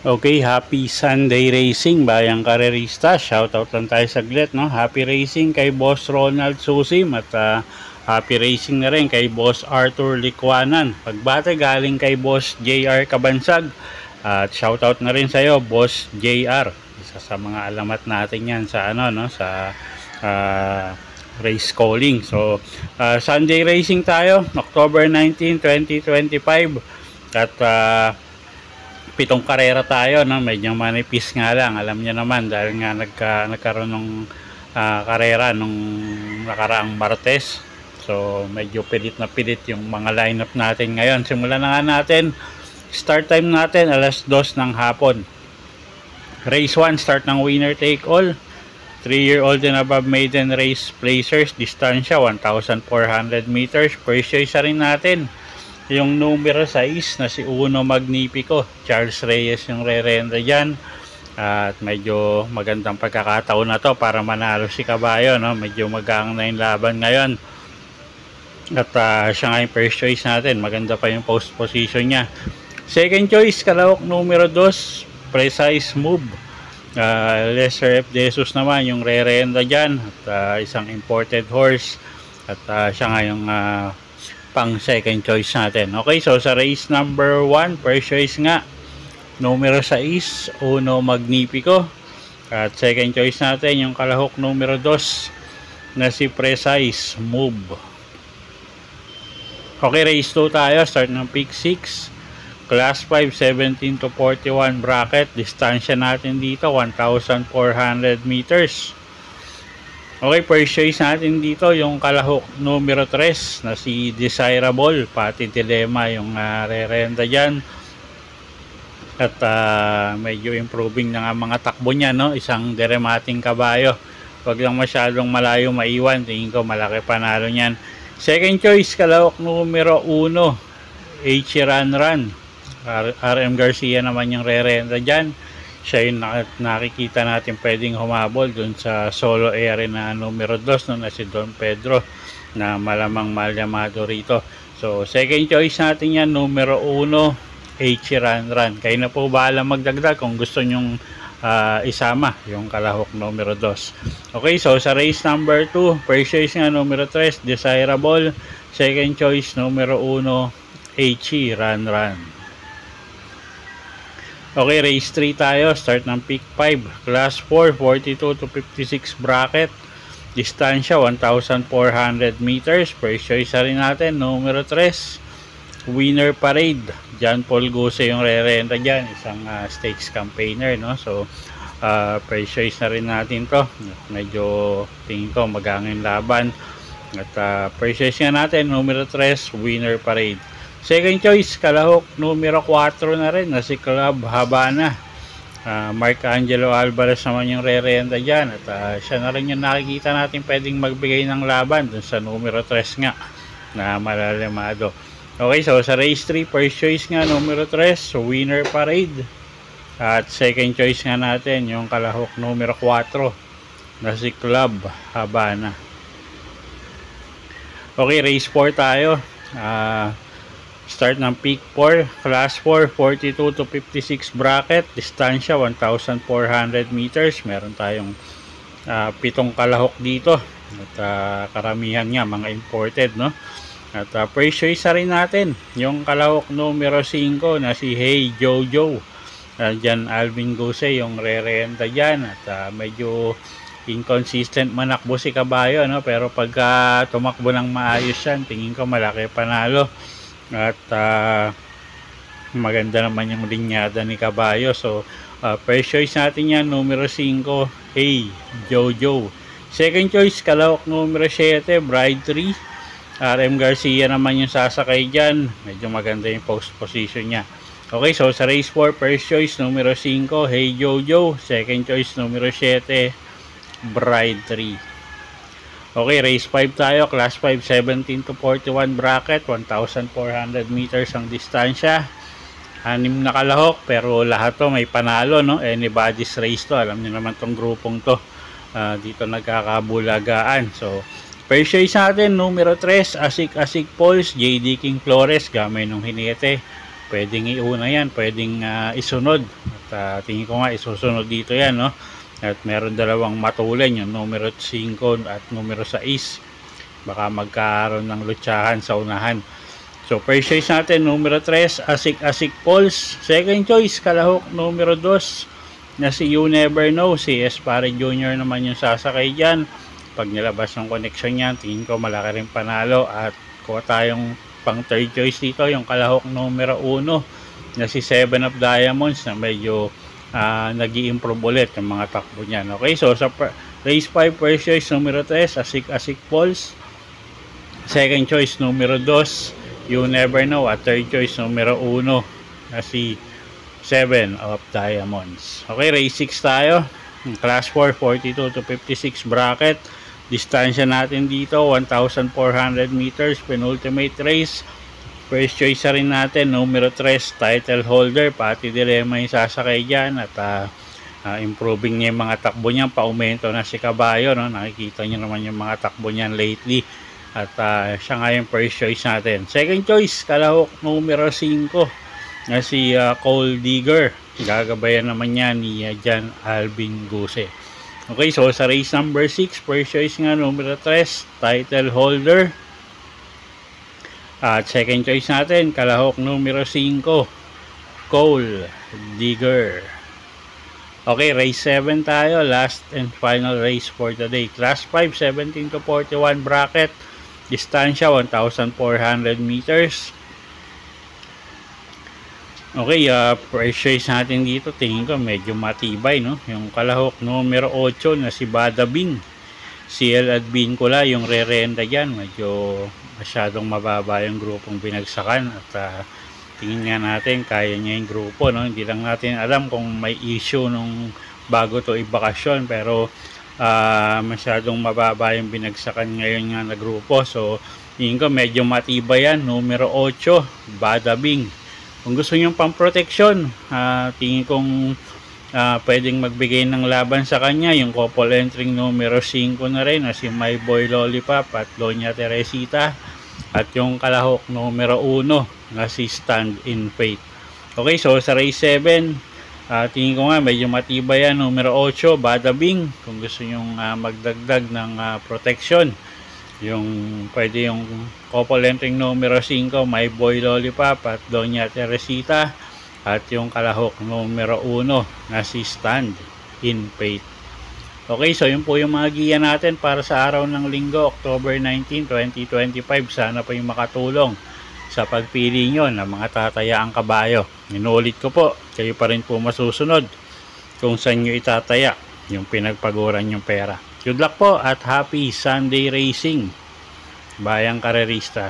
Okay, happy Sunday racing bayang karerista. Shoutout lang tayo saglit, no? Happy racing kay Boss Ronald Susim at happy racing na rin kay Boss Arthur Licuanan. Pagbate galing kay Boss JR Kabansag. At shoutout na rin sa iyo, Boss JR. Isa sa mga alamat natin yan sa ano, no? Sa race calling. So, Sunday racing tayo, October 19, 2025. At 7 karera tayo, no? Medyo manipis nga lang, alam niyo naman dahil nga nagkaroon ng karera nung nakaraang Martes. So medyo pilit na pilit yung mga lineup natin ngayon. Simulan na nga natin. Start time natin alas 2 ng hapon. Race 1, start ng winner take all. 3-year-old and above maiden race placers, distansya 1,400 meters. First choice rin natin yung numero 6 na si Uno Magnifico. Charles Reyes yung re-render dyan. At medyo magandang pagkakataon na to para manalo si Kabayo, no? Medyo magang na yung laban ngayon. At siya nga yung first choice natin. Maganda pa yung post position niya. Second choice, kalahok numero 2, Precise Move. Lesser F. Jesus naman yung re-render dyan. At isang imported horse. At siya nga yung pang second choice natin. Okay, so sa race number 1, first choice nga numero 6, Uno Magnifico. At second choice natin yung kalahok numero 2 na si Precise Move. Okay, race 2 tayo. Start ng pick 6, class 5, 17 to 41 bracket. Distansya natin dito 1,400 meters. Okay, first choice natin dito yung kalahok numero 3 na si Desirable. Pati Dilemma yung re-renda dyan. At medyo improving na nga mga takbo niya, no? Isang deremating kabayo. Wag lang masyadong malayo maiwan. Tingin ko malaki panalo niyan. Second choice, kalahok numero 1, H. Ran. RM Garcia naman yung re-renda dyan. Siya yung nakikita natin pwedeng humabol dun sa solo area na numero 2, no, na si Don Pedro na malamang malyamado rito. So second choice natin yan, numero 1, H. Ran. Kayo na po bahala magdagdag kung gusto nyong isama yung kalahok numero 2. Okay, so sa race number 2, first choice nga numero 3, Desirable. Second choice numero 1, H. Ran. Okay, race 3 tayo. Start ng pick 5, class 4, 42 to 56 bracket. Distansya 1,400 meters. First choice rin natin numero 3, Winner Parade. John Paul Guse yung re-renta dyan. Isang stakes campaigner, no? So first choice na rin natin to. Medyo tingin ko magangin laban. At first choice nga natin numero 3, Winner Parade. Second choice, kalahok numero 4 na rin na si Club Habana. Mark Angelo Alvarez naman yung re-renta dyan. At siya na rin yung nakikita natin pwedeng magbigay ng laban dun sa numero 3 nga na malalimado. Okay, so sa race 3, first choice nga numero 3, Winner Parade. At second choice nga natin yung kalahok numero 4 na si Club Habana. Okay, race 4 tayo. Start ng pick 4, class 4, 42 to 56 bracket. Distansya 1,400 meters. Meron tayong 7 kalahok dito. At karamihan nga mga imported, no? At first choice rin natin yung kalahok numero 5 na si Hey Jojo. Diyan Alvin Guse yung re-renta dyan. At medyo inconsistent manakbo si Kabayo, no? Pero pagka tumakbo ng maayos yan, tingin ko malaki panalo. At maganda naman yung linyada ni Kabayo. So first choice natin yan numero 5, Hey Jojo. Second choice, kalahok numero 7, Bride 3. RM Garcia naman yung sasakay dyan. Medyo maganda yung post position niya. Okay, so sa race 4, first choice numero 5, Hey Jojo. Second choice numero 7, Bride 3. Okay, race 5 tayo. Class 5, 17 to 41 bracket. 1,400 meters ang distansya. 6 na kalahok, pero lahat to may panalo, no? Anybody's race to. Alam niyo naman tong grupong to. Dito nagkakabulagaan. So, first choice natin, numero 3, Asik Pulse, JD King Flores, gamay nung hinete. Pwedeng iuna yan, pwedeng isunod. At tingin ko nga isusunod dito yan, no? At meron dalawang matulan, yung numero 5 at numero 6. Baka magkaroon ng lutsahan sa unahan. So, first choice natin, numero 3, Asik Pulse. Second choice, kalahok, numero 2, na si You Never Know. Si Espare Jr. naman yung sasakay dyan. Pag nilabas ng connection yan, tingin ko malaki rin panalo. At kuha tayong pang third choice dito, yung kalahok numero 1 na si 7 of Diamonds, na medyo nag-i-improve ulit yung mga takbo niyan. Okay, so sa race 5, first choice numero 3, Asik Pulse. Second choice numero 2, You Never Know. At third choice numero 1 na si 7 of Diamonds. Okay, race 6 tayo. Class 4, 42 to 56 bracket. Distansya natin dito, 1,400 meters. Penultimate race. First choice rin natin, numero 3, title holder. Pati Dilema yung sasakay dyan. At improving niya yung mga takbo niya. Paumento na si Caballo, no? Nakikita niyo naman yung mga takbo niyan lately. At siya nga yung first choice natin. Second choice, kalahok numero 5 na si Cole Digger. Gagabayan naman niya ni Jan Alvin Guse. Okay, so sa race number 6, first choice nga numero 3, title holder. At second choice natin, kalahok numero 5, Cole Digger. Okay, race 7 tayo. Last and final race for today. Class 5, 17 to 41 bracket. Distansya, 1,400 meters. Okay, first choice natin dito, tingin ko medyo matibay, no? Yung kalahok numero 8 na si Badabing. CL at Bincula, yung re-renda dyan. Medyo masyadong mababa yung grupong binagsakan. At tingin nga natin, kaya niya yung grupo, no? Hindi lang natin alam kung may issue nung bago to ibakasyon. Pero masyadong mababa yung binagsakan ngayon nga na grupo. So, tingin ko medyo matibay yan. Numero 8, Badabing. Kung gusto nyo pang protection, tingin kong pwedeng magbigay ng laban sa kanya. Yung couple entering numero 5 na rin na si My Boy Lollipop at Doña Teresita. At yung kalahok numero 1 na si Stand in Faith. Okay, so sa race 7, tingin ko nga medyo matibay yan. Numero 8, Badabing. Kung gusto nyo magdagdag ng protection, yung pwede yung couple entering numero 5, My Boy Lollipop at Doña Teresita. At yung kalahok numero 1 na si Stand in Faith. Okay, so yun po yung mga giya natin para sa araw ng linggo, October 19, 2025. Sana po yung makatulong sa pagpili nyo ng mga tatayaang kabayo. Inuulit ko po, kayo pa rin po masusunod kung saan nyo itataya yung pinagpaguran yung pera. Good luck po at happy Sunday racing, bayang karerista.